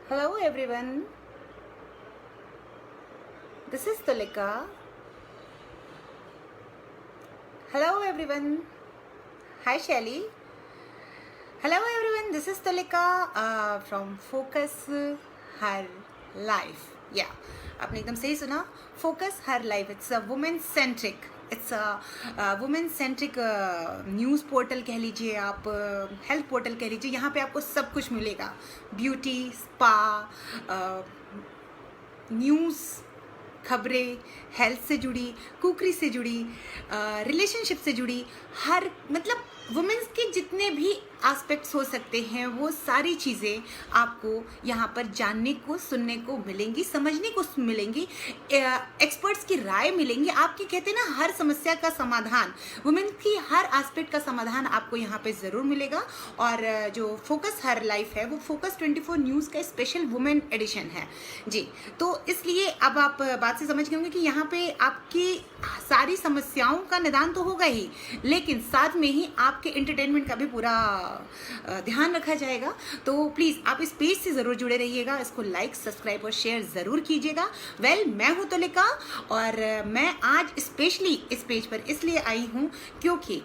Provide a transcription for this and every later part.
Hello everyone, this is Tulika. Hello everyone, hi Shelly. Hello everyone, this is Tulika from Focus Her Life. Yeah, आपने एकदम सही सुना. Focus Her Life. It's a women-centric. It's a women-centric news portal कह लीजिए आप, health portal कह लीजिए. यहाँ पे आपको सब कुछ मिलेगा. ब्यूटी, स्पा, न्यूज़, खबरें, हेल्थ से जुड़ी, कुकरी से जुड़ी, रिलेशनशिप से जुड़ी, हर मतलब वुमेन्स के जितने भी एस्पेक्ट्स हो सकते हैं वो सारी चीज़ें आपको यहाँ पर जानने को, सुनने को मिलेंगी, समझने को मिलेंगी, एक्सपर्ट्स की राय मिलेंगी. आपके कहते हैं ना, हर समस्या का समाधान, वुमेन की हर एस्पेक्ट का समाधान आपको यहाँ पे ज़रूर मिलेगा. और जो फोकस हर लाइफ है वो फोकस 24 न्यूज़ का स्पेशल वुमेन एडिशन है जी. तो इसलिए अब आप बात से समझ गए होंगे कि यहाँ पे आपकी सारी समस्याओं का निदान तो होगा ही, लेकिन साथ में ही आपके एंटरटेनमेंट का भी पूरा ध्यान रखा जाएगा. तो प्लीज़ आप इस पेज से ज़रूर जुड़े रहिएगा. इसको लाइक, सब्सक्राइब और शेयर ज़रूर कीजिएगा. मैं हूँ तुलिका और मैं आज स्पेशली इस पेज पर इसलिए आई हूँ क्योंकि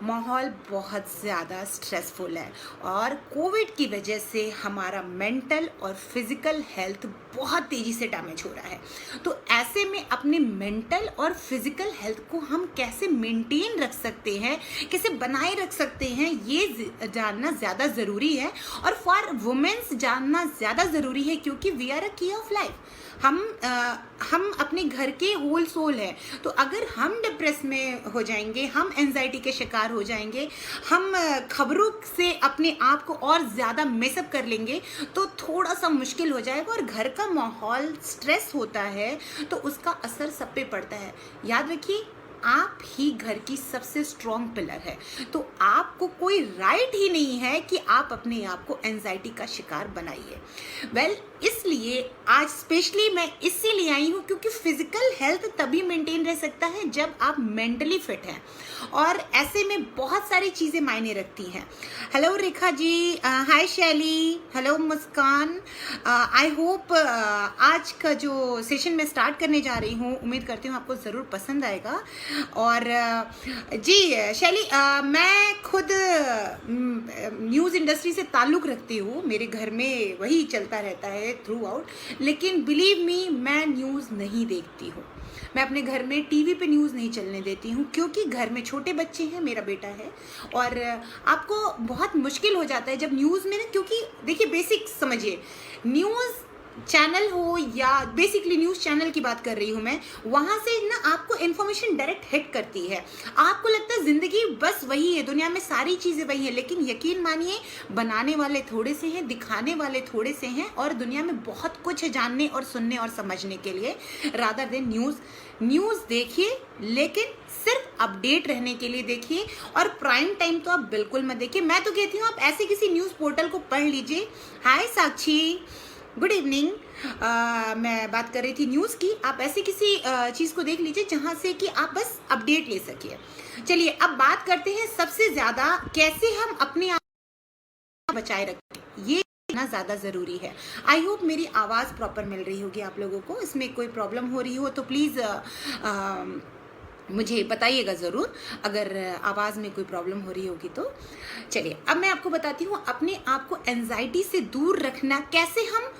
माहौल बहुत ज़्यादा स्ट्रेसफुल है और कोविड की वजह से हमारा मेंटल और फिज़िकल हेल्थ बहुत तेज़ी से डैमेज हो रहा है. तो ऐसे में अपने मेंटल और फिज़िकल हेल्थ को हम कैसे मेंटेन रख सकते हैं, कैसे बनाए रख सकते हैं, ये जानना ज़्यादा ज़रूरी है. और फॉर वुमेन्स जानना ज़्यादा ज़रूरी है क्योंकि वी आर अ की ऑफ लाइफ. हम अपने घर के होल सोल हैं. तो अगर हम डिप्रेस में हो जाएंगे, हम एंजाइटी के शिकार हो जाएंगे, हम खबरों से अपने आप को और ज़्यादा मेसअप कर लेंगे तो थोड़ा सा मुश्किल हो जाएगा. और घर का माहौल स्ट्रेस होता है तो उसका असर सब पे पड़ता है. याद रखिए, आप ही घर की सबसे स्ट्रॉन्ग पिलर है. तो आपको कोई राइट ही नहीं है कि आप अपने आप को एंजाइटी का शिकार बनाइए. इसलिए आज स्पेशली मैं इसीलिए आई हूँ क्योंकि फिजिकल हेल्थ तभी मेंटेन रह सकता है जब आप मेंटली फिट हैं. और ऐसे में बहुत सारी चीज़ें मायने रखती हैं. हेलो रेखा जी, हाय शैली, हेलो मुस्कान. आई होप आज का जो सेशन मैं स्टार्ट करने जा रही हूँ, उम्मीद करती हूँ आपको ज़रूर पसंद आएगा. और जी शैली, मैं खुद न्यूज़ इंडस्ट्री से ताल्लुक़ रखती हूँ. मेरे घर में वही चलता रहता है थ्रू आउट. लेकिन बिलीव मी, मैं न्यूज़ नहीं देखती हूँ. मैं अपने घर में टीवी पे न्यूज़ नहीं चलने देती हूँ क्योंकि घर में छोटे बच्चे हैं, मेरा बेटा है. और आपको बहुत मुश्किल हो जाता है जब न्यूज़ में ना, क्योंकि देखिए बेसिक समझिए, न्यूज़ चैनल हो या बेसिकली न्यूज़ चैनल की बात कर रही हूँ मैं, वहाँ से ना आपको इन्फॉर्मेशन डायरेक्ट हिट करती है. आपको लगता है ज़िंदगी बस वही है, दुनिया में सारी चीज़ें वही है, लेकिन यकीन मानिए बनाने वाले थोड़े से हैं, दिखाने वाले थोड़े से हैं. और दुनिया में बहुत कुछ है जानने और सुनने और समझने के लिए. रादर देन न्यूज़ देखिए, लेकिन सिर्फ अपडेट रहने के लिए देखिए. और प्राइम टाइम तो आप बिल्कुल मत देखिए. मैं तो कहती हूँ आप ऐसे किसी न्यूज़ पोर्टल को पढ़ लीजिए. हाय साक्षी, गुड इवनिंग. मैं बात कर रही थी न्यूज़ की. आप ऐसे किसी चीज़ को देख लीजिए जहाँ से कि आप बस अपडेट ले सकिए. चलिए अब बात करते हैं सबसे ज़्यादा कैसे हम अपने आप बचाए रखें. ये ना ज़्यादा ज़रूरी है. आई होप मेरी आवाज़ प्रॉपर मिल रही होगी आप लोगों को. इसमें कोई प्रॉब्लम हो रही हो तो प्लीज़ मुझे बताइएगा ज़रूर अगर आवाज़ में कोई प्रॉब्लम हो रही होगी तो. चलिए अब मैं आपको बताती हूँ अपने आप को एंजाइटी से दूर रखना, कैसे हम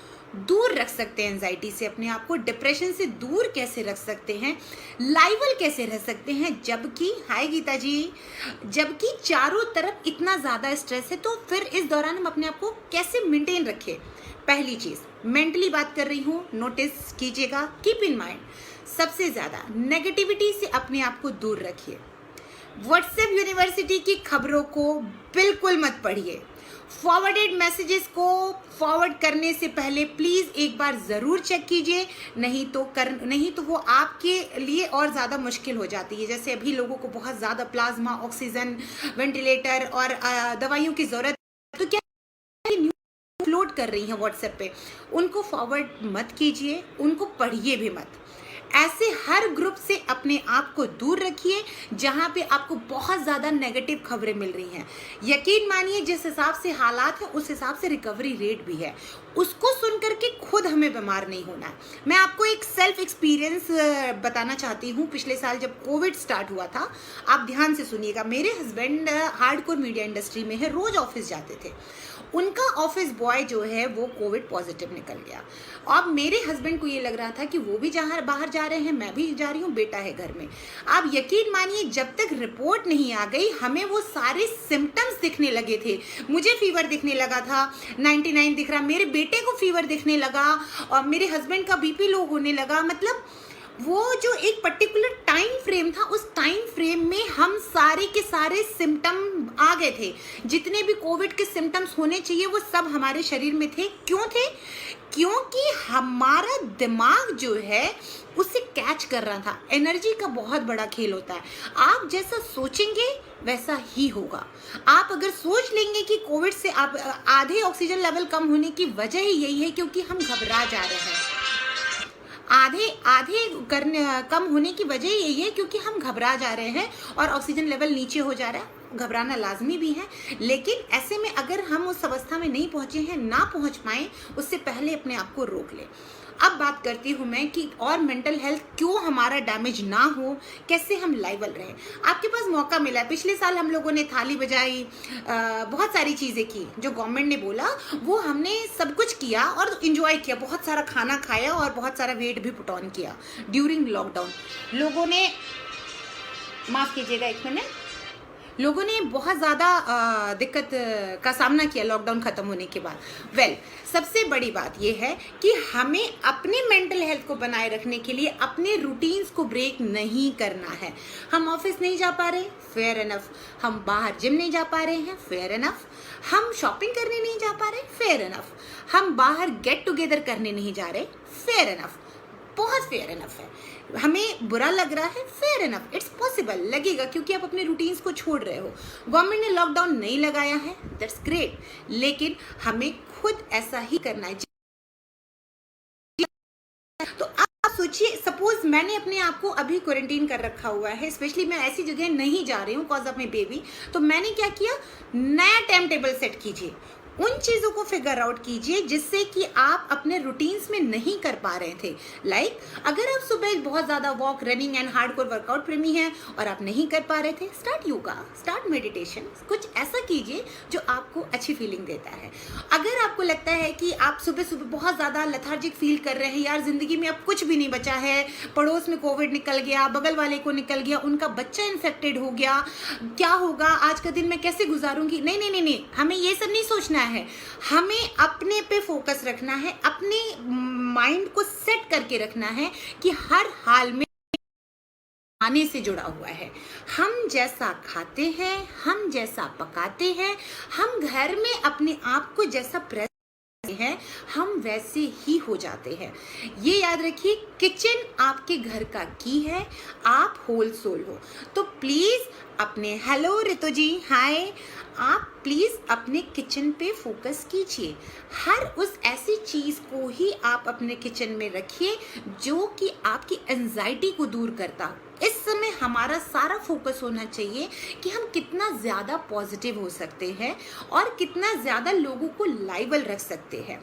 दूर रख सकते हैं एंजाइटी से अपने आप को, डिप्रेशन से दूर कैसे रख सकते हैं, लाइवल कैसे रह सकते हैं जबकि, हाय गीता जी, जबकि चारों तरफ इतना ज़्यादा स्ट्रेस है. तो फिर इस दौरान हम अपने आप को कैसे मेंटेन रखें. पहली चीज़ मेंटली बात कर रही हूँ, नोटिस कीजिएगा, कीप इन माइंड, सबसे ज़्यादा नेगेटिविटी से अपने आप को दूर रखिए. व्हाट्सएप यूनिवर्सिटी की खबरों को बिल्कुल मत पढ़िए. फॉरवर्डेड मैसेजेस को फॉरवर्ड करने से पहले प्लीज़ एक बार ज़रूर चेक कीजिए, नहीं तो वो आपके लिए और ज़्यादा मुश्किल हो जाती है. जैसे अभी लोगों को बहुत ज़्यादा प्लाज्मा, ऑक्सीजन, वेंटिलेटर और दवाइयों की ज़रूरत, तो क्या न्यूज़ अपलोड कर रही हैं व्हाट्सएप पे, उनको फॉरवर्ड मत कीजिए, उनको पढ़िए भी मत. ऐसे हर ग्रुप से अपने आप को दूर रखिए जहां पे आपको बहुत ज़्यादा नेगेटिव खबरें मिल रही हैं। यकीन मानिए जिस हिसाब से हालात हैं उस हिसाब से रिकवरी रेट भी है, उसको सुन करके खुद हमें बीमार नहीं होना है। मैं आपको एक सेल्फ एक्सपीरियंस बताना चाहती हूँ। पिछले साल जब कोविड स्टार्ट हुआ था, आप ध्यान से सुनिएगा, मेरे हस्बैंड हार्डकोर मीडिया इंडस्ट्री में है, रोज ऑफिस जाते थे। उनका ऑफिस बॉय जो है वो कोविड पॉजिटिव निकल गया। अब मेरे हस्बैंड को ये लग रहा था कि वो भी जहाँ बाहर जा रहे हैं, मैं भी जा रही हूँ, बेटा है घर में। आप यकीन मानिए जब तक रिपोर्ट नहीं आ गई हमें वो सारे सिम्टम्स दिखने लगे थे। मुझे फीवर दिखने लगा था, 99 दिख रहा, मेरे बेटे को फीवर दिखने लगा और मेरे हस्बैंड का बीपी लो होने लगा। मतलब वो जो एक पर्टिकुलर टाइम फ्रेम था, उस टाइम फ्रेम में हम सारे के सारे सिम्टम आ गए थे। जितने भी कोविड के सिम्टम्स होने चाहिए वो सब हमारे शरीर में थे। क्यों थे? क्योंकि हमारा दिमाग जो है उसे कैच कर रहा था। एनर्जी का बहुत बड़ा खेल होता है। आप जैसा सोचेंगे वैसा ही होगा। आप अगर सोच लेंगे कि कोविड से आप आधे ऑक्सीजन लेवल कम होने की वजह ही यही है क्योंकि हम घबरा जा रहे हैं। आधे कम होने की वजह यही है क्योंकि हम घबरा जा रहे हैं और ऑक्सीजन लेवल नीचे हो जा रहा है। घबराना लाजमी भी है, लेकिन ऐसे में अगर हम उस अवस्था में नहीं पहुंचे हैं, ना पहुंच पाए, उससे पहले अपने आप को रोक लें। अब बात करती हूँ मैं कि और मेंटल हेल्थ क्यों हमारा डैमेज ना हो, कैसे हम लाइवल रहें। आपके पास मौका मिला है। पिछले साल हम लोगों ने थाली बजाई, बहुत सारी चीज़ें की जो गवर्नमेंट ने बोला, वो हमने सब कुछ किया और इंजॉय किया। बहुत सारा खाना खाया और बहुत सारा वेट भी पुट ऑन किया ड्यूरिंग लॉकडाउन। लोगों ने, माफ़ कीजिएगा एक मिनट, लोगों ने बहुत ज़्यादा दिक्कत का सामना किया लॉकडाउन ख़त्म होने के बाद। सबसे बड़ी बात यह है कि हमें अपने मेंटल हेल्थ को बनाए रखने के लिए अपने रूटीन्स को ब्रेक नहीं करना है। हम ऑफिस नहीं जा पा रहे, फेयर इनफ। हम बाहर जिम नहीं जा पा रहे हैं, फेयर इनफ। हम शॉपिंग करने नहीं जा पा रहे, फेयर इनफ। हम बाहर गेट टुगेदर करने नहीं जा रहे, फेयर इनफ। बहुत फेयर इनफ है। हमें बुरा लग रहा है, फेयर इनफ, इट्स पॉसिबल, लगेगा क्योंकि आप अपने रूटीन्स को छोड़ रहे हो। गवर्नमेंट ने लॉकडाउन नहीं लगाया है, दैट्स ग्रेट, लेकिन हमें खुद ऐसा ही करना है। तो आप सोचिए, सपोज मैंने अपने आप को अभी क्वारंटीन कर रखा हुआ है, स्पेशली मैं ऐसी जगह नहीं जा रही हूँ कॉज ऑफ माई बेबी, तो मैंने क्या किया, नया टाइम टेबल सेट कीजिए। उन चीज़ों को फिगर आउट कीजिए जिससे कि आप अपने रूटीन्स में नहीं कर पा रहे थे। लाइक अगर आप सुबह बहुत ज़्यादा walk, running and hardcore workout प्रेमी हैं और आप नहीं कर पा रहे थे, स्टार्ट योगा, स्टार्ट मेडिटेशन, कुछ ऐसा कीजिए जो आपको अच्छी फीलिंग देता है। अगर आपको लगता है कि आप सुबह सुबह बहुत ज़्यादा लेथार्जिक फील कर रहे हैं, यार ज़िंदगी में अब कुछ भी नहीं बचा है, पड़ोस में कोविड निकल गया, बगल वाले को निकल गया, उनका बच्चा इन्फेक्टेड हो गया, क्या होगा, आज का दिन मैं कैसे गुजारूंगी, नहीं नहीं नहीं नहीं, हमें ये सब नहीं सोचना है। हमें अपने पे फोकस रखना है, अपने माइंड को सेट करके रखना है कि हर हाल में खाने से जुड़ा हुआ है। हम जैसा खाते हैं, हम जैसा पकाते हैं, हम घर में अपने आप को जैसा प्रेस है, हम वैसे ही हो जाते हैं। ये याद रखिए, किचन आपके घर का की है, आप होल सोल हो। तो प्लीज अपने, हेलो रितु जी, हाय, आप प्लीज अपने किचन पे फोकस कीजिए। हर उस ऐसी चीज को ही आप अपने किचन में रखिए जो कि आपकी एंजाइटी को दूर करता हो। इस समय हमारा सारा फोकस होना चाहिए कि हम कितना ज़्यादा पॉजिटिव हो सकते हैं और कितना ज़्यादा लोगों को लाइबल रख सकते हैं।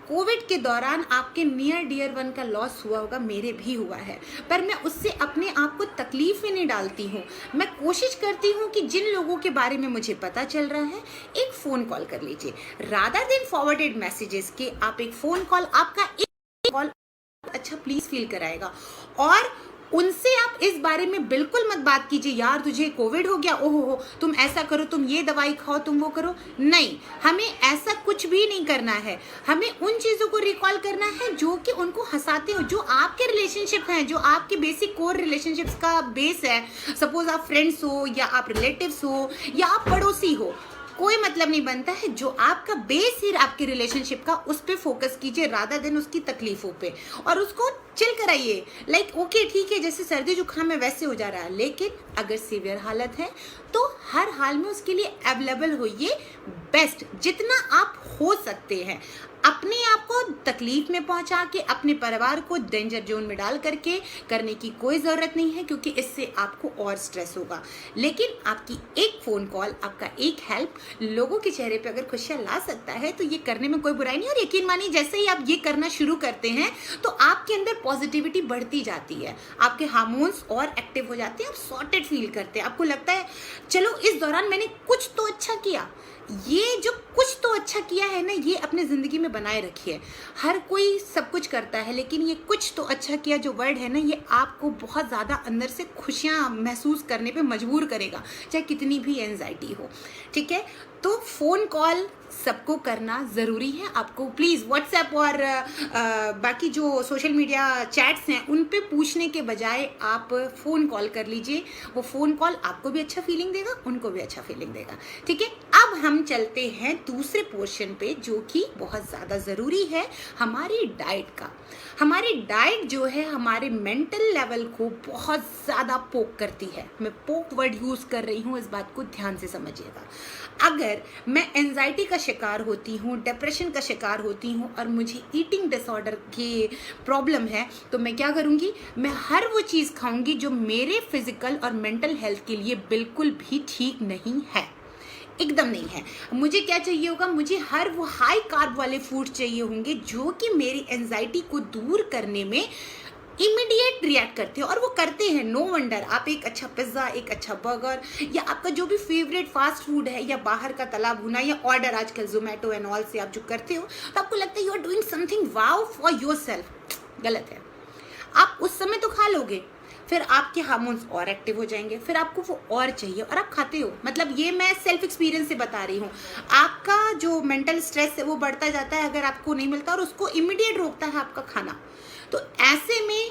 कोविड के दौरान आपके नियर डियर वन का लॉस हुआ होगा, मेरे भी हुआ है, पर मैं उससे अपने आप को तकलीफ में नहीं डालती हूँ। मैं कोशिश करती हूँ कि जिन लोगों के बारे में मुझे पता चल रहा है, एक फ़ोन कॉल कर लीजिए, रादर देन फॉरवर्डेड मैसेजेस के। आप एक फ़ोन कॉल, आपका एक कॉल अच्छा प्लीज़ फील कराएगा। और उनसे आप इस बारे में बिल्कुल मत बात कीजिए, यार तुझे कोविड हो गया, ओहो हो, तुम ऐसा करो, तुम ये दवाई खाओ, तुम वो करो। नहीं, हमें ऐसा कुछ भी नहीं करना है। हमें उन चीज़ों को रिकॉल करना है जो कि उनको हंसाते हो, जो आपके रिलेशनशिप हैं, जो आपके बेसिक कोर रिलेशनशिप्स का बेस है। सपोज आप फ्रेंड्स हो या आप रिलेटिव्स हो या आप पड़ोसी हो, कोई मतलब नहीं बनता है। जो आपका बेस है आपके रिलेशनशिप का, उस पे फोकस कीजिए रादर देन उसकी तकलीफों पे, और उसको चिल कराइए। लाइक ओके ठीक है, जैसे सर्दी जुकाम है वैसे हो जा रहा है, लेकिन अगर सीवियर हालत है तो हर हाल में उसके लिए अवेलेबल होइए, बेस्ट जितना आप हो सकते हैं। अपने आप को तकलीफ में पहुंचा के अपने परिवार को डेंजर जोन में डाल करके करने की कोई ज़रूरत नहीं है, क्योंकि इससे आपको और स्ट्रेस होगा। लेकिन आपकी एक फ़ोन कॉल, आपका एक हेल्प लोगों के चेहरे पे अगर खुशियाँ ला सकता है तो ये करने में कोई बुराई नहीं। और यकीन मानिए, जैसे ही आप ये करना शुरू करते हैं तो आपके अंदर पॉजिटिविटी बढ़ती जाती है, आपके हार्मोन्स और एक्टिव हो जाते हैं, आप सॉर्टेड फील करते हैं, आपको लगता है चलो इस दौरान मैंने कुछ तो अच्छा किया। ये जो कुछ तो अच्छा किया है ना, ये अपने ज़िंदगी में बनाए रखिए। हर कोई सब कुछ करता है, लेकिन ये कुछ तो अच्छा किया जो वर्ड है ना, ये आपको बहुत ज़्यादा अंदर से खुशियाँ महसूस करने पे मजबूर करेगा, चाहे कितनी भी एंजाइटी हो। ठीक है, तो फ़ोन कॉल सबको करना ज़रूरी है। आपको प्लीज़ व्हाट्सएप और बाकी जो सोशल मीडिया चैट्स हैं उन पे पूछने के बजाय आप फ़ोन कॉल कर लीजिए। वो फ़ोन कॉल आपको भी अच्छा फीलिंग देगा, उनको भी अच्छा फीलिंग देगा। ठीक है, अब हम चलते हैं दूसरे पोर्शन पे, जो कि बहुत ज़्यादा ज़रूरी है, हमारी डाइट का। हमारी डाइट जो है हमारे मेंटल लेवल को बहुत ज़्यादा पोक करती है। मैं पोक वर्ड यूज़ कर रही हूँ, इस बात को ध्यान से समझिएगा। अगर मैं एंजाइटी का शिकार होती हूँ, डिप्रेशन का शिकार होती हूँ और मुझे ईटिंग डिसऑर्डर की प्रॉब्लम है, तो मैं क्या करूँगी? मैं हर वो चीज़ खाऊंगी जो मेरे फिजिकल और मेंटल हेल्थ के लिए बिल्कुल भी ठीक नहीं है, एकदम नहीं है। मुझे क्या चाहिए होगा? मुझे हर वो हाई कार्ब वाले फूड चाहिए होंगे जो कि मेरी एंजाइटी को दूर करने में इमीडिएट रिएक्ट करते हैं, और वो करते हैं। नो वंडर आप एक अच्छा पिज्ज़ा, एक अच्छा बर्गर, या आपका जो भी फेवरेट फास्ट फूड है, या बाहर का तला भुना, या ऑर्डर आजकल जोमेटो एंड ऑल से आप जो करते हो, तो आपको लगता है you are doing something wow for yourself. गलत है। आप उस समय तो खा लोगे, फिर आपके हार्मोन्स और एक्टिव हो जाएंगे, फिर आपको वो और चाहिए और आप खाते हो। मतलब ये मैं सेल्फ एक्सपीरियंस से बता रही हूँ। आपका जो मेंटल स्ट्रेस है वो बढ़ता जाता है अगर आपको नहीं मिलता, और उसको इमीडिएट रोकता है आपका खाना। तो ऐसे में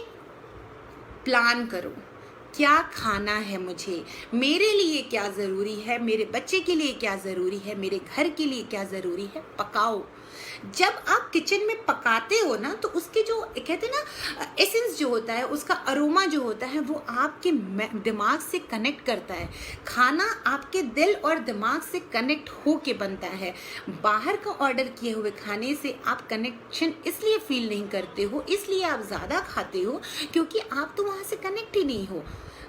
प्लान करो, क्या खाना है मुझे, मेरे लिए क्या ज़रूरी है, मेरे बच्चे के लिए क्या ज़रूरी है, मेरे घर के लिए क्या ज़रूरी है, पकाओ। जब आप किचन में पकाते हो ना, तो उसके जो कहते हैं ना एसेंस जो होता है, उसका अरोमा जो होता है, वो आपके दिमाग से कनेक्ट करता है। खाना आपके दिल और दिमाग से कनेक्ट हो के बनता है। बाहर का ऑर्डर किए हुए खाने से आप कनेक्शन इसलिए फील नहीं करते हो, इसलिए आप ज़्यादा खाते हो, क्योंकि आप तो वहाँ से कनेक्ट ही नहीं हो।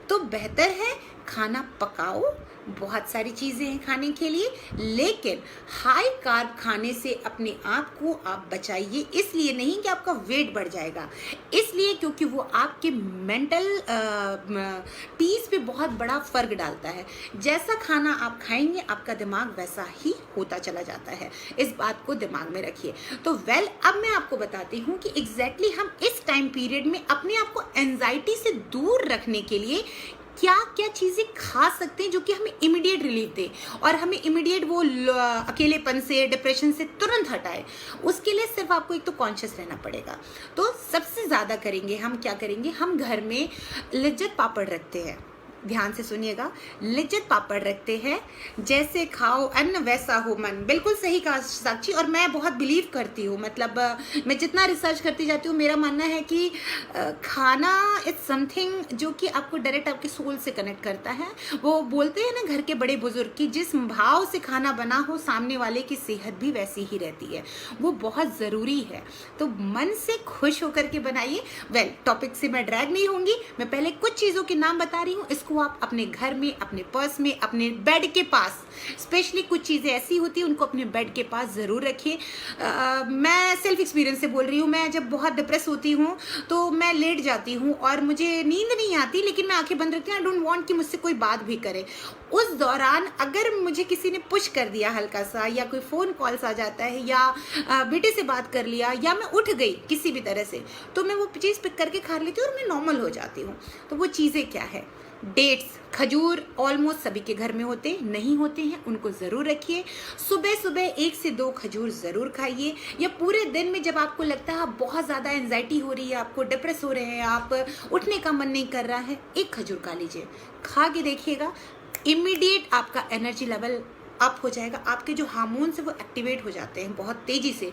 तो बेहतर है खाना पकाओ, बहुत सारी चीज़ें हैं खाने के लिए, लेकिन हाई कार्ब खाने से अपने आप को आप बचाइए। इसलिए नहीं कि आपका वेट बढ़ जाएगा, इसलिए क्योंकि वो आपके मेंटल पीस पे बहुत बड़ा फ़र्क डालता है। जैसा खाना आप खाएंगे आपका दिमाग वैसा ही होता चला जाता है। इस बात को दिमाग में रखिए। तो अब मैं आपको बताती हूँ कि एग्जैक्टली हम इस टाइम पीरियड में अपने आप को एंजाइटी से दूर रखने के लिए क्या क्या चीज़ें खा सकते हैं जो कि हमें इमीडिएट रिलीफ दे और हमें इमीडिएट वो अकेलेपन से, डिप्रेशन से तुरंत हटाए। उसके लिए सिर्फ आपको एक तो कॉन्शियस रहना पड़ेगा। तो सबसे ज़्यादा करेंगे हम क्या करेंगे? हम घर में लिज्जत पापड़ रखते हैं। ध्यान से सुनिएगा, लिज्जत पापड़ रखते हैं। जैसे खाओ अन्न वैसा हो मन, बिल्कुल सही कहा साक्षी। और मैं बहुत बिलीव करती हूँ, मतलब मैं जितना रिसर्च करती जाती हूँ, मेरा मानना है कि खाना इट्स समथिंग जो कि आपको डायरेक्ट आपके सोल से कनेक्ट करता है। वो बोलते हैं ना घर के बड़े बुजुर्ग कि जिस भाव से खाना बना हो, सामने वाले की सेहत भी वैसी ही रहती है। वो बहुत ज़रूरी है। तो मन से खुश होकर के बनाइए। टॉपिक से मैं ड्रैग नहीं होंगी। मैं पहले कुछ चीज़ों के नाम बता रही हूँ, इसको आप अपने घर में, अपने पर्स में, अपने बेड के पास, स्पेशली कुछ चीज़ें ऐसी होती हैं उनको अपने बेड के पास ज़रूर रखिए। मैं सेल्फ एक्सपीरियंस से बोल रही हूँ। मैं जब बहुत डिप्रेस होती हूँ तो मैं लेट जाती हूँ और मुझे नींद नहीं आती, लेकिन मैं आंखें बंद रखती हूँ। आई डोंट वांट कि मुझसे कोई बात भी करे। उस दौरान अगर मुझे किसी ने पुश कर दिया हल्का सा, या कोई फ़ोन कॉल्स आ जाता है, या बेटे से बात कर लिया, या मैं उठ गई किसी भी तरह से, तो मैं वो चीज़ पिक करके खा लेती हूँ और मैं नॉर्मल हो जाती हूँ। तो वो चीज़ें क्या है? डेट्स, खजूर ऑलमोस्ट सभी के घर में होते नहीं होते हैं, उनको ज़रूर रखिए। सुबह सुबह 1 से 2 खजूर ज़रूर खाइए। या पूरे दिन में जब आपको लगता है आप बहुत ज़्यादा एंजाइटी हो रही है, आपको डिप्रेस हो रहे हैं, आप उठने का मन नहीं कर रहा है, 1 खजूर खा लीजिए। खा के देखिएगा, इमीडिएट आपका एनर्जी लेवल अप हो जाएगा। आपके जो हार्मोन्स है वो एक्टिवेट हो जाते हैं बहुत तेज़ी से।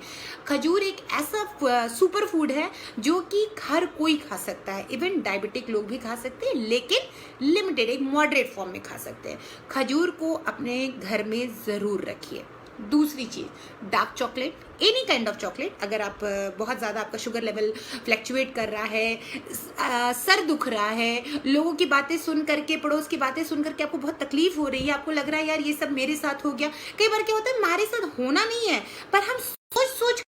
खजूर एक ऐसा सुपर फूड है जो कि हर कोई खा सकता है, इवन डायबिटिक लोग भी खा सकते हैं, लेकिन लिमिटेड, एक मॉडरेट फॉर्म में खा सकते हैं। खजूर को अपने घर में ज़रूर रखिए। दूसरी चीज़, dark chocolate, any kind of chocolate. अगर आप बहुत ज़्यादा आपका शुगर लेवल फ्लैक्चुएट कर रहा है, सर दुख रहा है, लोगों की बातें सुन करके, पड़ोस की बातें सुन करके आपको बहुत तकलीफ हो रही है, आपको लग रहा है यार ये सब मेरे साथ हो गया। कई बार क्या होता है, हमारे साथ होना नहीं है, पर हम सोच सोच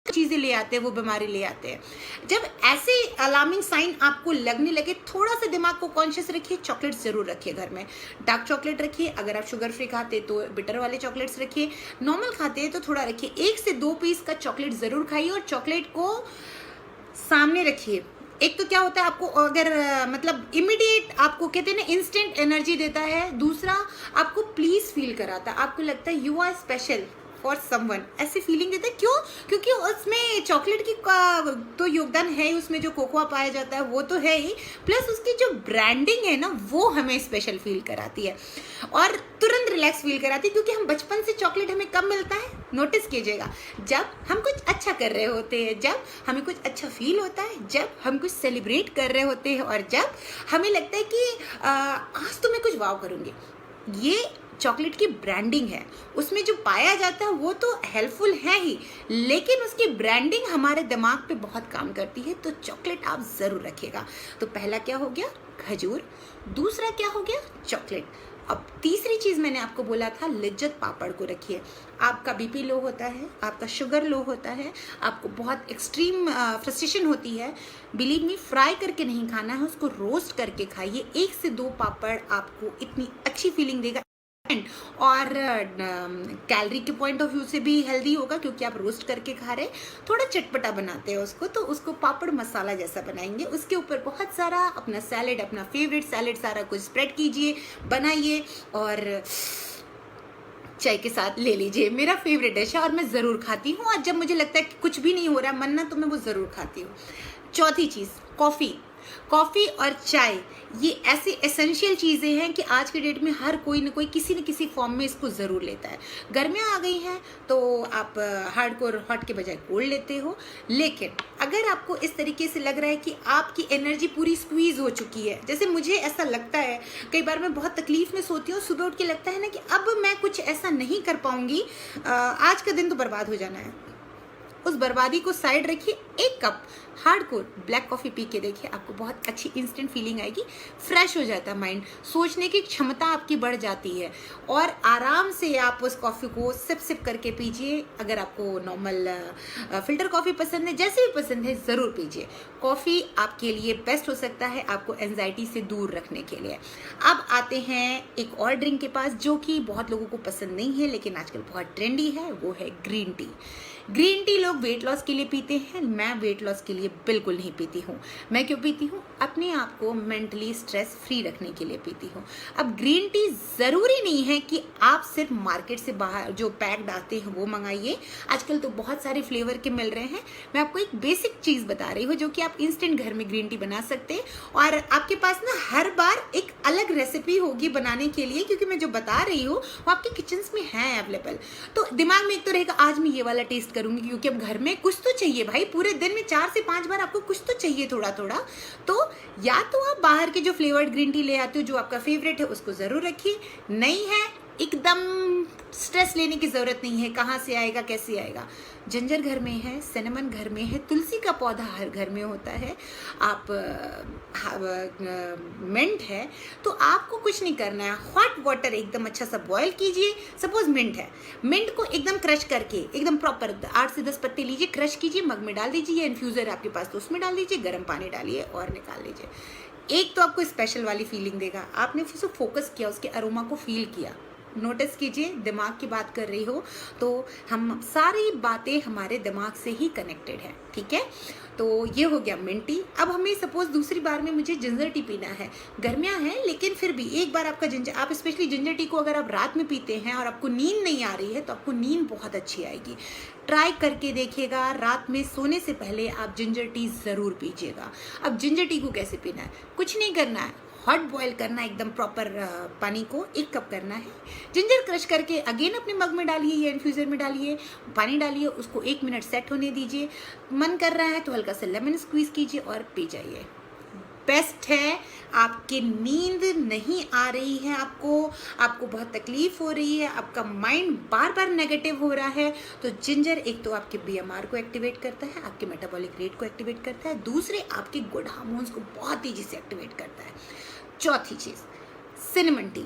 चीजें ले आते हैं, वो बीमारी ले आते हैं। जब ऐसे अलार्मिंग साइन आपको लगने लगे, थोड़ा सा दिमाग को कॉन्शियस रखिए, चॉकलेट जरूर रखिए घर में। डार्क चॉकलेट रखिए, अगर आप शुगर फ्री खाते तो बिटर वाले चॉकलेट्स रखिए, नॉर्मल खाते हैं तो थोड़ा रखिए। 1 से 2 पीस का चॉकलेट जरूर खाइए और चॉकलेट को सामने रखिए। एक तो क्या होता है, आपको अगर मतलब इमीडिएट आपको कहते हैं ना इंस्टेंट एनर्जी देता है, दूसरा आपको प्लीज फील कराता है, आपको लगता है you are special for someone, ऐसी फीलिंग देता है। क्यों? क्योंकि उसमें चॉकलेट की का तो योगदान है ही, उसमें जो कोकोआ पाया जाता है वो तो है ही, प्लस उसकी जो ब्रांडिंग है ना वो हमें स्पेशल फील कराती है और तुरंत रिलैक्स फील कराती है। क्योंकि हम बचपन से चॉकलेट हमें कब मिलता है, नोटिस कीजिएगा, जब हम कुछ अच्छा कर रहे होते हैं, जब हमें कुछ अच्छा फील होता है, जब हम कुछ सेलिब्रेट कर रहे होते हैं और जब हमें लगता है कि आज तो मैं कुछ वाव करूँगी। ये चॉकलेट की ब्रांडिंग है, उसमें जो पाया जाता है वो तो हेल्पफुल है ही, लेकिन उसकी ब्रांडिंग हमारे दिमाग पे बहुत काम करती है। तो चॉकलेट आप जरूर रखिएगा। तो पहला क्या हो गया, खजूर, दूसरा क्या हो गया, चॉकलेट। अब तीसरी चीज मैंने आपको बोला था, लिज्जत पापड़ को रखिए। आपका बीपी लो होता है, आपका शुगर लो होता है, आपको बहुत एक्सट्रीम फ्रस्ट्रेशन होती है, बिलीव मी, फ्राई करके नहीं खाना है, उसको रोस्ट करके खाइए। 1 से 2 पापड़ आपको इतनी अच्छी फीलिंग देगा और कैलोरी के पॉइंट ऑफ व्यू से भी हेल्दी होगा, क्योंकि आप रोस्ट करके खा रहे, थोड़ा चटपटा बनाते हैं उसको, तो उसको पापड़ मसाला जैसा बनाएंगे। उसके ऊपर बहुत सारा अपना सैलेड, अपना फेवरेट सैलेड सारा कुछ स्प्रेड कीजिए, बनाइए और चाय के साथ ले लीजिए। मेरा फेवरेट डिश है और मैं ज़रूर खाती हूँ, और जब मुझे लगता है कि कुछ भी नहीं हो रहा मन ना, तो मैं वो ज़रूर खाती हूँ। चौथी चीज़, कॉफ़ी और चाय, ये ऐसी एसेंशियल चीज़ें हैं कि आज के डेट में हर कोई न कोई किसी न किसी फॉर्म में इसको ज़रूर लेता है। गर्मियाँ आ गई हैं तो आप हार्डकोर हॉट के बजाय कोल्ड लेते हो, लेकिन अगर आपको इस तरीके से लग रहा है कि आपकी एनर्जी पूरी स्क्वीज हो चुकी है, जैसे मुझे ऐसा लगता है, कई बार मैं बहुत तकलीफ में सोती हूँ, सुबह उठ के लगता है ना कि अब मैं कुछ ऐसा नहीं कर पाऊंगी, आज का दिन तो बर्बाद हो जाना है, उस बर्बादी को साइड रखिए, 1 cup hardcore black coffee P के देखिए, आपको बहुत अच्छी इंस्टेंट फीलिंग आएगी, फ्रेश हो जाता है माइंड, सोचने की क्षमता आपकी बढ़ जाती है और आराम से आप उस कॉफ़ी को सिप करके पीजिए। अगर आपको नॉर्मल फिल्टर कॉफ़ी पसंद है, जैसे भी पसंद है, ज़रूर पीजिए। कॉफ़ी आपके लिए बेस्ट हो सकता है आपको एंजाइटी से दूर रखने के लिए। अब आते हैं एक और ड्रिंक के पास, जो कि बहुत लोगों को पसंद नहीं है लेकिन आजकल बहुत ट्रेंडी है, वो है ग्रीन टी। ग्रीन टी लोग वेट लॉस के लिए पीते हैं, मैं वेट लॉस के लिए बिल्कुल नहीं पीती हूँ। मैं क्यों पीती हूँ? अपने आप को मेंटली स्ट्रेस फ्री रखने के लिए पीती हूँ। अब ग्रीन टी ज़रूरी नहीं है कि आप सिर्फ मार्केट से बाहर जो पैक्ड आते हैं वो मंगाइए, आजकल तो बहुत सारे फ्लेवर के मिल रहे हैं। मैं आपको एक बेसिक चीज़ बता रही हूँ जो कि आप इंस्टेंट घर में ग्रीन टी बना सकते हैं, और आपके पास ना हर बार एक अलग रेसिपी होगी बनाने के लिए, क्योंकि मैं जो बता रही हूँ वो आपके किचन में है अवेलेबल। तो दिमाग में एक तो रहेगा आज मैं ये वाला टेस्ट करूंगी, क्योंकि अब घर में कुछ तो चाहिए भाई, पूरे दिन में 4 से 5 बार आपको कुछ तो चाहिए थोड़ा थोड़ा। तो या तो आप बाहर के जो फ्लेवर्ड ग्रीन टी ले आते हो, जो आपका फेवरेट है, उसको जरूर रखिए। नहीं है, एकदम स्ट्रेस लेने की जरूरत नहीं है, कहाँ से आएगा कैसे आएगा। जिंजर घर में है, सिनेमन घर में है, तुलसी का पौधा हर घर में होता है, आप मिंट है, तो आपको कुछ नहीं करना है, हॉट वाटर एकदम अच्छा सा बॉयल कीजिए। सपोज मिंट है, मिंट को एकदम क्रश करके एकदम प्रॉपर 8 से 10 पत्ते लीजिए, क्रश कीजिए, मग में डाल दीजिए, या इन्फ्यूज़र आपके पास तो उसमें डाल दीजिए, गर्म पानी डालिए और निकाल लीजिए। एक तो आपको स्पेशल वाली फीलिंग देगा, आपने उसको फोकस किया, उसके अरोमा को फील किया। नोटिस कीजिए, दिमाग की बात कर रही हो तो हम सारी बातें हमारे दिमाग से ही कनेक्टेड है, ठीक है। तो ये हो गया मिंट टी। अब हमें सपोज दूसरी बार में मुझे जिंजर टी पीना है, गर्मियाँ हैं लेकिन फिर भी एक बार आपका जिंजर, आप स्पेशली जिंजर टी को अगर आप रात में पीते हैं और आपको नींद नहीं आ रही है तो आपको नींद बहुत अच्छी आएगी। ट्राई करके देखिएगा, रात में सोने से पहले आप जिंजर टी ज़रूर पीजिएगा। अब जिंजर टी को कैसे पीना है? कुछ नहीं करना है, हॉट बॉयल करना है, एकदम प्रॉपर पानी को 1 कप करना है, जिंजर क्रश करके अगेन अपने मग में डालिए या इन्फ्यूज़र में डालिए, पानी डालिए, उसको 1 मिनट सेट होने दीजिए। मन कर रहा है तो हल्का सा लेमन स्क्वीज़ कीजिए और पी जाइए। बेस्ट है। आपकी नींद नहीं आ रही है, आपको बहुत तकलीफ हो रही है, आपका माइंड बार बार नेगेटिव हो रहा है, तो जिंजर एक तो आपके बीएमआर को एक्टिवेट करता है, आपके मेटाबॉलिक रेट को एक्टिवेट करता है, दूसरे आपके गुड हार्मोन्स को बहुत तेजी से एक्टिवेट करता है। चौथी चीज, cinnamon T.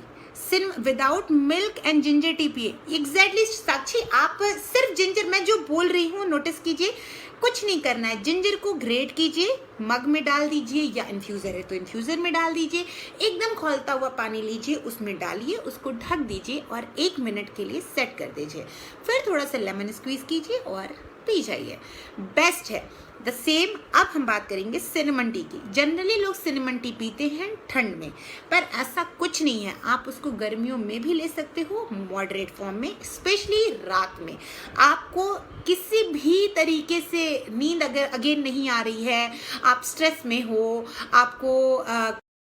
Without milk and ginger tea पिए। एग्जैक्टली साक्षी, आप सिर्फ जिंजर, मैं जो बोल रही हूँ नोटिस कीजिए, कुछ नहीं करना है। जिंजर को ग्रेट कीजिए, मग में डाल दीजिए, या इन्फ्यूज़र है तो इन्फ्यूज़र में डाल दीजिए, एकदम खौलता हुआ पानी लीजिए, उसमें डालिए, उसको ढक दीजिए और 1 मिनट के लिए सेट कर दीजिए। फिर थोड़ा सा लेमन स्क्वीज कीजिए और पी जाइए। बेस्ट है। द सेम अब हम बात करेंगे सिनेमन टी की। जनरली लोग सिनेमन टी पीते हैं ठंड में, पर ऐसा कुछ नहीं है। आप उसको गर्मियों में भी ले सकते हो, मॉडरेट फॉर्म में, स्पेशली रात में। आपको किसी भी तरीके से नींद अगर अगेन नहीं आ रही है, आप स्ट्रेस में हो, आपको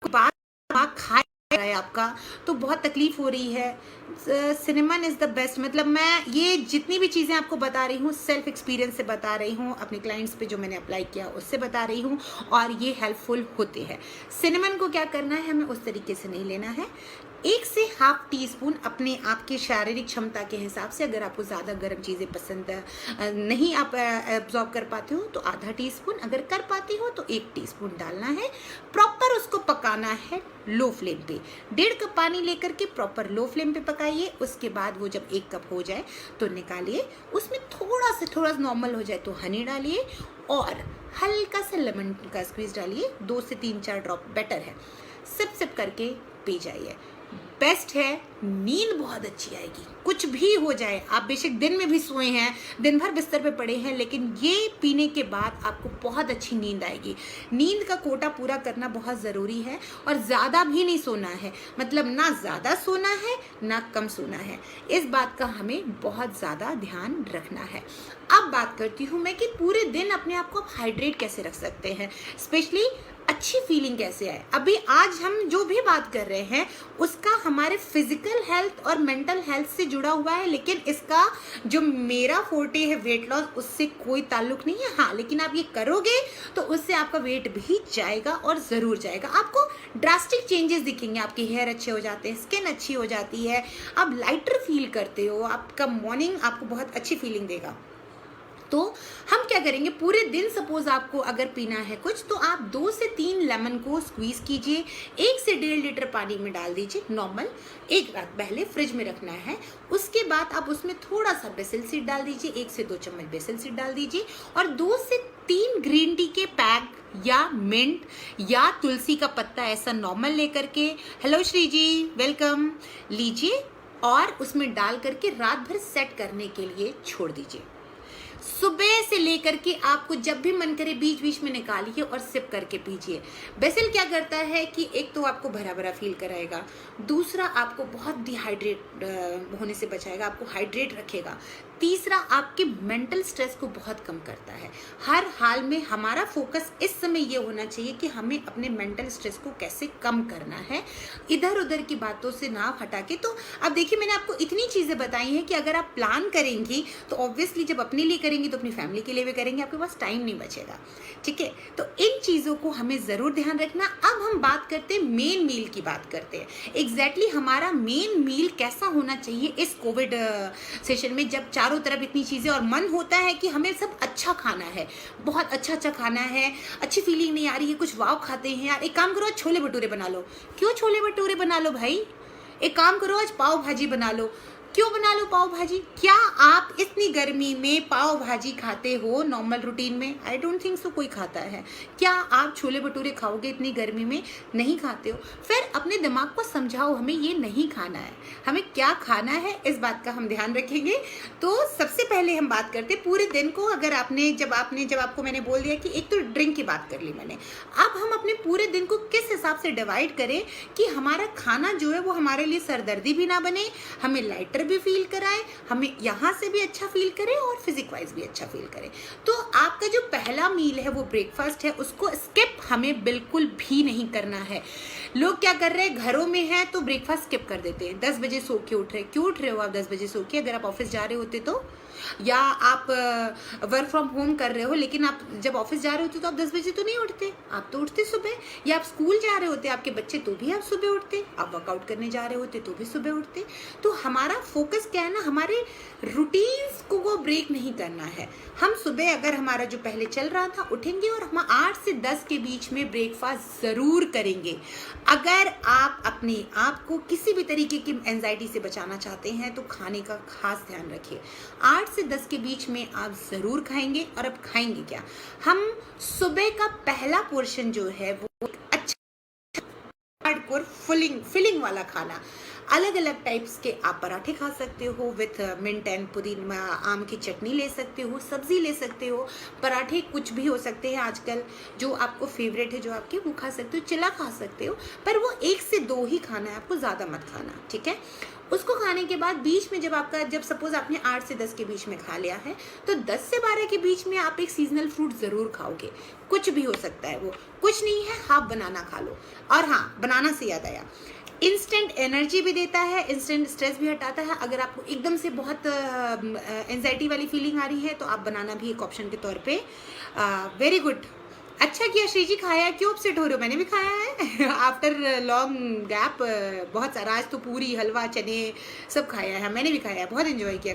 बात खा रहा है आपका, तो बहुत तकलीफ हो रही है, सिनेमन इज़ द बेस्ट। मतलब मैं ये जितनी भी चीज़ें आपको बता रही हूँ सेल्फ एक्सपीरियंस से बता रही हूँ, अपने क्लाइंट्स पे जो मैंने अप्लाई किया उससे बता रही हूँ, और ये हेल्पफुल होते हैं। सिनेमन को क्या करना है, हमें उस तरीके से नहीं लेना है। 1 से ½ टीस्पून अपने आपके शारीरिक क्षमता के हिसाब से, अगर आपको ज़्यादा गर्म चीज़ें पसंद नहीं आप एब्जॉर्ब कर पाते हो तो ½ टीस्पून, अगर कर पाती हो तो 1 टीस्पून डालना है। प्रॉपर उसको पकाना है लो फ्लेम पे। 1.5 कप पानी लेकर के प्रॉपर लो फ्लेम पे पकाइए। उसके बाद वो जब 1 कप हो जाए तो निकालिए, उसमें थोड़ा नॉर्मल हो जाए तो हनी डालिए और हल्का सा लेमन का स्क्वीज डालिए, 2 से 3-4 ड्रॉप बेटर है। सिप करके पी जाइए। बेस्ट है। नींद बहुत अच्छी आएगी, कुछ भी हो जाए, आप बेशक दिन में भी सोए हैं, दिन भर बिस्तर पे पड़े हैं, लेकिन ये पीने के बाद आपको बहुत अच्छी नींद आएगी। नींद का कोटा पूरा करना बहुत ज़रूरी है, और ज़्यादा भी नहीं सोना है, मतलब ना ज़्यादा सोना है ना कम सोना है। इस बात का हमें बहुत ज़्यादा ध्यान रखना है। अब बात करती हूँ मैं कि पूरे दिन अपने आप को आप हाइड्रेट कैसे रख सकते हैं, स्पेशली अच्छी फीलिंग कैसे आए। अभी आज हम जो भी बात कर रहे हैं उसका हमारे फिजिकल हेल्थ और मेंटल हेल्थ से जुड़ा हुआ है, लेकिन इसका जो मेरा फोर्टे है वेट लॉस, उससे कोई ताल्लुक नहीं है। हाँ, लेकिन आप ये करोगे तो उससे आपका वेट भी जाएगा, और ज़रूर जाएगा। आपको ड्रास्टिक चेंजेस दिखेंगे, आपके हेयर अच्छे हो जाते हैं, स्किन अच्छी हो जाती है, आप लाइटर फील करते हो, आपका मॉर्निंग आपको बहुत अच्छी फीलिंग देगा। तो हम क्या करेंगे, पूरे दिन सपोज आपको अगर पीना है कुछ, तो आप 2 से 3 लेमन को स्क्वीज कीजिए, 1 से 1.5 लीटर पानी में डाल दीजिए नॉर्मल, 1 रात पहले फ्रिज में रखना है। उसके बाद आप उसमें थोड़ा सा बेसिल सीड डाल दीजिए, 1 से 2 चम्मच बेसिल सीड डाल दीजिए, और 2 से 3 ग्रीन टी के पैक या मिंट या तुलसी का पत्ता ऐसा नॉर्मल लेकर के, हेलो श्री जी वेलकम, लीजिए और उसमें डाल करके रात भर सेट करने के लिए छोड़ दीजिए। सुबह से लेकर के आपको जब भी मन करे बीच बीच में निकालिए और सिप करके पीजिए। बेसिल क्या करता है कि एक तो आपको भरा भरा फील कराएगा, दूसरा आपको बहुत डिहाइड्रेट होने से बचाएगा, आपको हाइड्रेट रखेगा, तीसरा आपके मेंटल स्ट्रेस को बहुत कम करता है। हर हाल में हमारा फोकस इस समय ये होना चाहिए कि हमें अपने मेंटल स्ट्रेस को कैसे कम करना है, इधर उधर की बातों से ना हटा के। तो अब देखिए, मैंने आपको इतनी चीज़ें बताई हैं कि अगर आप प्लान करेंगी तो ऑब्वियसली जब अपने लिए करेंगी तो अपनी फैमिली के लिए भी करेंगे, आपके पास टाइम नहीं बचेगा। ठीक है, तो इन चीज़ों को हमें ज़रूर ध्यान रखना। अब हम बात करते हैं मेन मील की बात करते हैं। एग्जैक्टली हमारा मेन मील कैसा होना चाहिए इस कोविड सेशन में, जब चारों तरफ इतनी चीज़ें और मन होता है कि हमें सब अच्छा खाना है, बहुत अच्छा खाना है, अच्छी फीलिंग नहीं आ रही है, कुछ वाव खाते हैं यार। एक काम करो, आज छोले भटूरे बना लो। क्यों छोले भटूरे बना लो भाई? एक काम करो, आज पाव भाजी बना लो। क्यों बना लो पाव भाजी? क्या आप इतनी गर्मी में पाव भाजी खाते हो नॉर्मल रूटीन में? आई डोंट थिंक सो कोई खाता है। क्या आप छोले भटूरे खाओगे इतनी गर्मी में? नहीं खाते हो। फिर अपने दिमाग को समझाओ, हमें ये नहीं खाना है, हमें क्या खाना है, इस बात का हम ध्यान रखेंगे। तो सबसे पहले हम बात करते पूरे दिन को, अगर जब आपको मैंने बोल दिया कि एक तो ड्रिंक की बात कर ली मैंने, अब हम अपने पूरे दिन को किस हिसाब से डिवाइड करें कि हमारा खाना जो है वो हमारे लिए सरदर्दी भी ना बने, हमें लाइटर भी फील कराए, हमें यहाँ से भी अच्छा फील करे और फिजिक वाइज भी अच्छा फील करे। तो आपका जो पहला मील है वो ब्रेकफास्ट है, उसको स्किप हमें बिल्कुल भी नहीं करना है। लोग क्या कर रहे हैं, घरों में हैं तो ब्रेकफास्ट स्किप कर देते हैं। 10 बजे सो के उठ रहे, क्यों उठ रहे हो आप 10 बजे सो के? अगर आप ऑफिस जा रहे होते तो या आप वर्क फ्रॉम होम कर रहे हो, लेकिन आप जब ऑफिस जा रहे होते तो आप 10 बजे तो नहीं उठते, आप तो उठते सुबह। या आप स्कूल जा रहे होते आपके बच्चे, तो भी आप सुबह उठते। आप वर्कआउट करने जा रहे होते तो भी सुबह उठते। तो हमारा फोकस क्या है ना, हमारे रूटीन्स को ब्रेक नहीं करना है। हम सुबह अगर हमारा जो पहले चल रहा था उठेंगे और हम 8 से 10 के बीच में ब्रेकफास्ट ज़रूर करेंगे। अगर आप अपने आप को किसी भी तरीके की एंजाइटी से बचाना चाहते हैं तो खाने का खास ध्यान रखिए। 8 से 10 के बीच में आप ज़रूर खाएंगे। और अब खाएंगे क्या, हम सुबह का पहला पोर्शन जो है वो अच्छा हार्डकोर फिलिंग वाला खाना, अलग अलग टाइप्स के आप पराठे खा सकते हो विथ मिंट एंड पुदीना, आम की चटनी ले सकते हो, सब्जी ले सकते हो। पराठे कुछ भी हो सकते हैं आजकल, जो आपको फेवरेट है जो आपके, वो खा सकते हो। चिला खा सकते हो, पर वो 1 से 2 ही खाना है, आपको ज़्यादा मत खाना, ठीक है। उसको खाने के बाद बीच में जब सपोज आपने 8 से 10 के बीच में खा लिया है, तो 10 से 12 के बीच में आप एक सीजनल फ्रूट ज़रूर खाओगे। कुछ भी हो सकता है, वो कुछ नहीं है, हाफ बनाना खा लो। और हाँ, बनाना से याद आया, इंस्टेंट एनर्जी भी देता है, इंस्टेंट स्ट्रेस भी हटाता है। अगर आपको एकदम से बहुत एंजाइटी वाली फीलिंग आ रही है तो आप बनाना भी एक ऑप्शन के तौर पे वेरी गुड। अच्छा किया श्री जी खाया, क्यों अपसेट हो रहे हो, मैंने भी खाया है आफ्टर लॉन्ग गैप, बहुत सारा। आज तो पूरी, हलवा, चने सब खाया है, मैंने भी खाया है, बहुत एंजॉय किया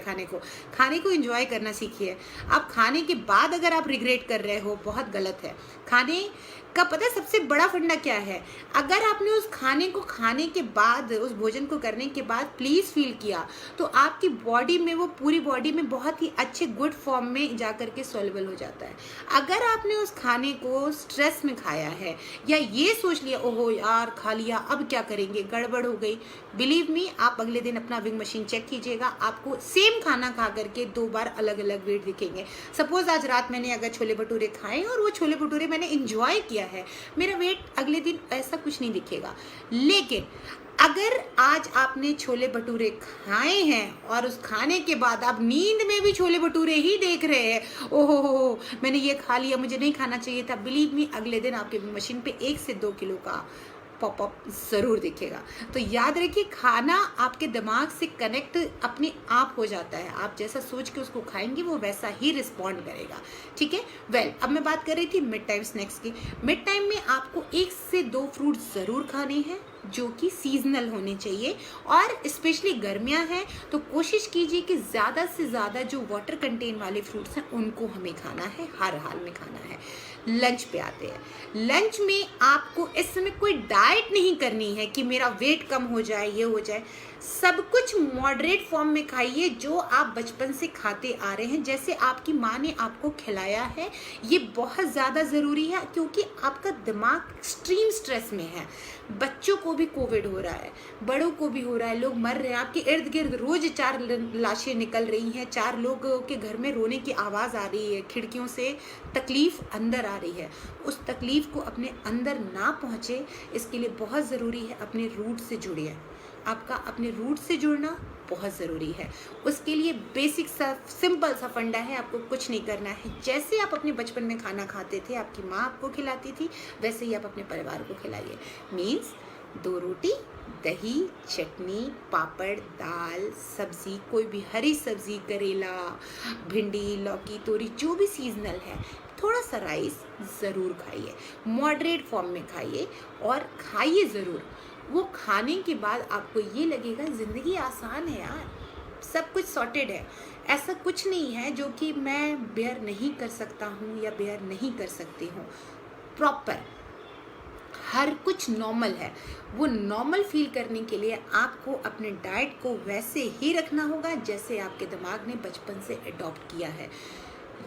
खाने को एंजॉय करना सीखिए। आप खाने के बाद अगर आप रिग्रेट कर रहे हो, बहुत गलत है। खाने का पता है सबसे बड़ा फंडा क्या है, अगर आपने उस खाने को खाने के बाद, उस भोजन को करने के बाद प्लीज फील किया, तो आपकी बॉडी में, वो पूरी बॉडी में बहुत ही अच्छे गुड फॉर्म में जा करके सॉल्युबल हो जाता है। अगर आपने उस खाने को स्ट्रेस में खाया है, या ये सोच लिया ओहो यार खा लिया अब क्या करेंगे, गड़बड़ हो गई, बिलीव मी, आप अगले दिन अपना विंग मशीन चेक कीजिएगा, आपको सेम खाना खा करके 2 बार अलग अलग वेट दिखेंगे। सपोज आज रात मैंने अगर छोले भटूरे खाए और वो छोले भटूरे मैंने इंजॉय किया है, मेरा वेट अगले दिन ऐसा कुछ नहीं दिखेगा। लेकिन अगर आज आपने छोले भटूरे खाए हैं और उस खाने के बाद आप नींद में भी छोले भटूरे ही देख रहे हैं, ओहो मैंने ये खा लिया, मुझे नहीं खाना चाहिए था, बिलीव मी, अगले दिन आपके मशीन पे 1 से 2 किलो का पॉपअप ज़रूर दिखेगा। तो याद रखिए, खाना आपके दिमाग से कनेक्ट अपने आप हो जाता है। आप जैसा सोच के उसको खाएंगे वो वैसा ही रिस्पॉन्ड करेगा, ठीक है। वेल, अब मैं बात कर रही थी मिड टाइम स्नैक्स की। मिड टाइम में आपको 1 से 2 फ्रूट ज़रूर खाने हैं जो कि सीजनल होने चाहिए, और स्पेशली गर्मियां हैं तो कोशिश कीजिए कि ज़्यादा से ज़्यादा जो वाटर कंटेन वाले फ्रूट्स हैं उनको हमें खाना है, हर हाल में खाना है। लंच पे आते हैं। लंच में आपको इस समय कोई डाइट नहीं करनी है कि मेरा वेट कम हो जाए, ये हो जाए। सब कुछ मॉडरेट फॉर्म में खाइए, जो आप बचपन से खाते आ रहे हैं, जैसे आपकी माँ ने आपको खिलाया है। ये बहुत ज़्यादा ज़रूरी है क्योंकि आपका दिमाग एक्सट्रीम स्ट्रेस में है। बच्चों को भी कोविड हो रहा है, बड़ों को भी हो रहा है, लोग मर रहे हैं। आपके इर्द गिर्द रोज 4 लाशें निकल रही हैं, 4 लोगों के घर में रोने की आवाज़ आ रही है, खिड़कियों से तकलीफ अंदर आ रही है। उस तकलीफ को अपने अंदर ना पहुँचे, इसके लिए बहुत ज़रूरी है अपने रूट से जुड़िए। आपका अपने रूट से जुड़ना बहुत ज़रूरी है। उसके लिए बेसिक सा सिंपल सा फंडा है, आपको कुछ नहीं करना है। जैसे आप अपने बचपन में खाना खाते थे, आपकी माँ आपको खिलाती थी, वैसे ही आप अपने परिवार को खिलाइए। मीन्स 2 रोटी, दही, चटनी, पापड़, दाल, सब्जी, कोई भी हरी सब्जी, करेला, भिंडी, लौकी, तोरी, जो भी सीजनल है, थोड़ा सा राइस ज़रूर खाइए, मॉडरेट फॉर्म में खाइए और खाइए ज़रूर। वो खाने के बाद आपको ये लगेगा ज़िंदगी आसान है यार, सब कुछ सॉर्टेड है। ऐसा कुछ नहीं है जो कि मैं बेयर नहीं कर सकता हूँ या बेयर नहीं कर सकती हूँ। प्रॉपर हर कुछ नॉर्मल है। वो नॉर्मल फील करने के लिए आपको अपने डाइट को वैसे ही रखना होगा जैसे आपके दिमाग ने बचपन से अडॉप्ट किया है।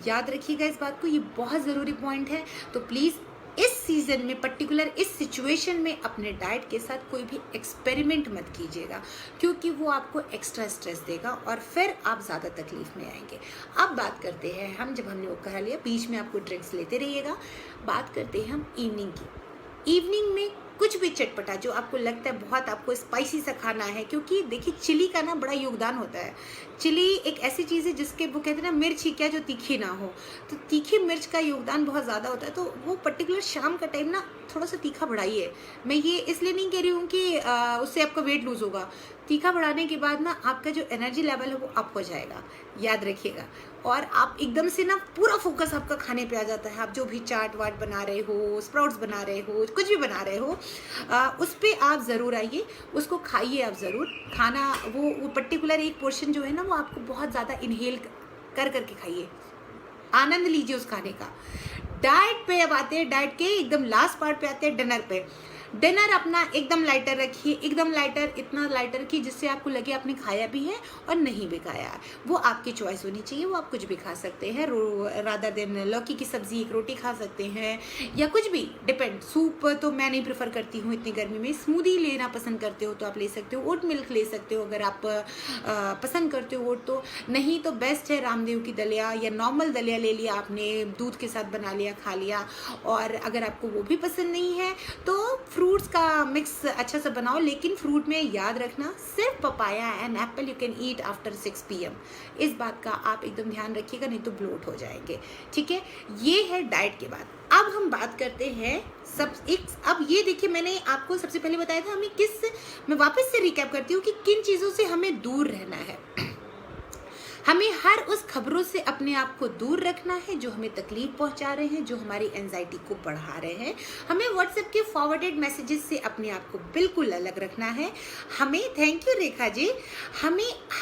याद रखिएगा इस बात को, ये बहुत ज़रूरी पॉइंट है। तो प्लीज़ इस सीज़न में, पर्टिकुलर इस सिचुएशन में, अपने डाइट के साथ कोई भी एक्सपेरिमेंट मत कीजिएगा, क्योंकि वो आपको एक्स्ट्रा स्ट्रेस देगा और फिर आप ज़्यादा तकलीफ में आएंगे। अब बात करते हैं हम, जब हमने वो कहा लिया, बीच में आपको ड्रिंक्स लेते रहिएगा। बात करते हैं हम इवनिंग की। इवनिंग में कुछ भी चटपटा जो आपको लगता है बहुत आपको स्पाइसी सा खाना है, क्योंकि देखिए चिली का ना बड़ा योगदान होता है। चिली एक ऐसी चीज़ है जिसके, वो कहते हैं ना, मिर्च ही क्या जो तीखी ना हो, तो तीखी मिर्च का योगदान बहुत ज़्यादा होता है। तो वो पर्टिकुलर शाम का टाइम ना थोड़ा सा तीखा बढ़ाइए। मैं ये इसलिए नहीं कह रही हूँ कि उससे आपका वेट लूज होगा। तीखा बढ़ाने के बाद ना आपका जो एनर्जी लेवल है वो अप हो जाएगा, याद रखिएगा। और आप एकदम से ना पूरा फोकस आपका खाने पे आ जाता है। आप जो भी चाट वाट बना रहे हो, स्प्राउट्स बना रहे हो, कुछ भी बना रहे हो, उस पर आप ज़रूर आइए, उसको खाइए आप ज़रूर। खाना वो पर्टिकुलर एक पोर्शन जो है ना वो आपको बहुत ज़्यादा इनहेल कर करके खाइए, आनंद लीजिए उस खाने का। डाइट पे अब आते हैं, डाइट के एकदम लास्ट पार्ट पे आते हैं, डिनर पे। डिनर अपना एकदम लाइटर रखिए, एकदम लाइटर, इतना लाइटर कि जिससे आपको लगे आपने खाया भी है और नहीं भी खाया। वो आपकी चॉइस होनी चाहिए, वो आप कुछ भी खा सकते हैं। रादर देन लौकी की सब्जी एक रोटी खा सकते हैं या कुछ भी, डिपेंड। सूप तो मैं नहीं प्रेफर करती हूँ इतनी गर्मी में। स्मूदी लेना पसंद करते हो तो आप ले सकते हो, ओट मिल्क ले सकते हो अगर आप पसंद करते हो ओट। तो नहीं तो बेस्ट है रामदेव की दलिया या नॉर्मल दलिया ले लिया आपने, दूध के साथ बना लिया, खा लिया। और अगर आपको वो भी पसंद नहीं है तो फ्रूट्स का मिक्स अच्छा सा बनाओ, लेकिन फ्रूट में याद रखना सिर्फ papaya and Apple you can eat after 6 PM। इस बात का आप एकदम ध्यान रखिएगा, नहीं तो ब्लोट हो जाएंगे, ठीक है। ये है डाइट के बाद। अब हम बात करते हैं अब ये देखिए, मैंने आपको सबसे पहले बताया था मैं वापस से रिकैप करती हूँ कि किन चीज़ों से हमें दूर रहना है। हमें हर उस खबरों से अपने आप को दूर रखना है जो हमें तकलीफ पहुंचा रहे हैं, जो हमारी एंजाइटी को बढ़ा रहे हैं। हमें व्हाट्सएप के फॉरवर्डेड मैसेजेस से अपने आप को बिल्कुल अलग रखना है। हमें, थैंक यू रेखा जी, हमें